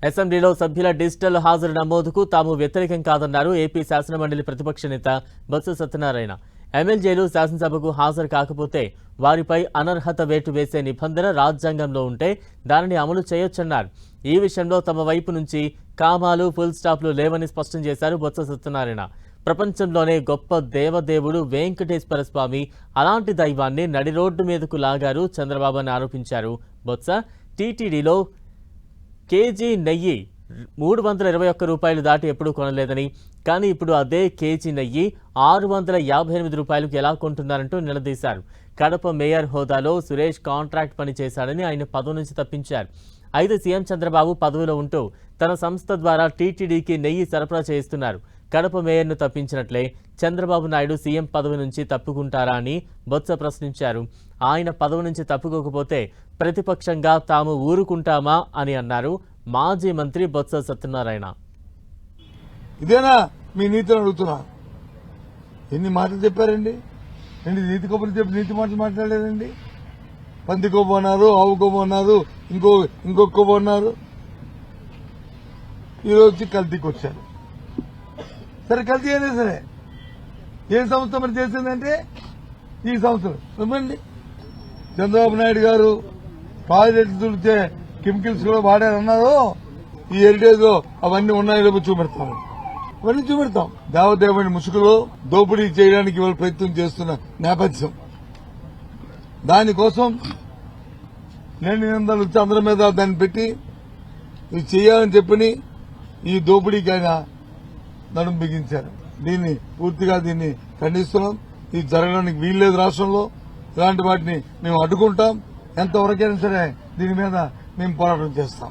అసెంబ్లీలో సభ్యుల డిజిటల్ హాజరు నమోదుకు తాము వ్యతిరేకం కాదన్నారు ఏపీ శాసనమండలి ప్రతిపక్ష నేత బొత్స సత్యనారాయణ. ఎమ్మెల్యేలు శాసనసభకు హాజరు కాకపోతే వారిపై అనర్హత వేటు వేసే నిబంధన రాజ్యాంగంలో ఉంటే దానిని అమలు చేయొచ్చన్నారు. ఈ విషయంలో తమ వైపు నుంచి కామాలు ఫుల్ స్టాప్లు లేవని స్పష్టం చేశారు బొత్స సత్యనారాయణ. ప్రపంచంలోనే గొప్ప దేవదేవుడు వెంకటేశ్వర స్వామి, అలాంటి దైవాన్ని నడి రోడ్డు మీదకు లాగారు చంద్రబాబు అని ఆరోపించారు బొత్స. టీటీడీలో కేజీ నెయ్యి 321 రూపాయలు దాటి ఎప్పుడూ కొనలేదని, కానీ ఇప్పుడు అదే కేజీ నెయ్యి 658 రూపాయలకు ఎలా కొంటున్నారంటూ నిలదీశారు. కడప మేయర్ హోదాలో సురేష్ కాంట్రాక్ట్ పని చేశాడని ఆయన పదవి నుంచి తప్పించారు. అయితే సీఎం చంద్రబాబు పదవిలో ఉంటూ తన సంస్థ ద్వారా టీటీడీకి నెయ్యి సరఫరా చేస్తున్నారు. కడప మేయర్ను తప్పించినట్లే చంద్రబాబు నాయుడు సీఎం పదవి నుంచి తప్పుకుంటారా అని బొత్స ప్రశ్నించారు. ఆయన పదవి నుంచి తప్పుకోకపోతే ప్రతిపక్షంగా తాము ఊరుకుంటామా అని అన్నారు మాజీ మంత్రి బొత్స సత్యనారాయణ. ఇదేనా మీ నీతిని అడుగుతున్నా? ఎన్ని మాటలు చెప్పారండి? నీతి కొబ్బరి చెప్పి నీతి మాటలు మాట్లాడలేదండి. పంది కొవ్వు అన్నారు, ఆవు కొవ్వు అన్నారు, ఇంకొక కొవ్వు అన్నారు. ఈరోజు కల్తీకి వచ్చారు. సరే, కల్తీ అయినా సరే ఏ సంస్థ మరి చేసిందంటే ఈ సంస్థలు ఇవ్వండి. చంద్రబాబు నాయుడు గారు టాయిలెట్లు తుడిచే కెమికల్స్ కూడా వాడారన్నారు. ఈ హెరిటేజ్ లో అవన్నీ ఉన్నాయో చూపెడతాం, ఇవన్నీ చూపెడతాం. దేవదేవుని ముసుగులో దోపిడీ చేయడానికి వాళ్ళు ప్రయత్నం చేస్తున్న నేపథ్యం. దానికోసం నేను నిందలు వచ్చి అందరి మీద దాన్ని పెట్టి ఇది చేయాలని చెప్పని ఈ దోపిడీకి ఆయన నడుము బిగించారు. పూర్తిగా దీన్ని ఖండిస్తున్నాం. ఇది జరగడానికి వీల్లేదు. రాష్ట్రంలో ఇలాంటి వాటిని మేము అడ్డుకుంటాం. ఎంతవరకైనా సరే దీని మీద మేము పోరాటం చేస్తాం.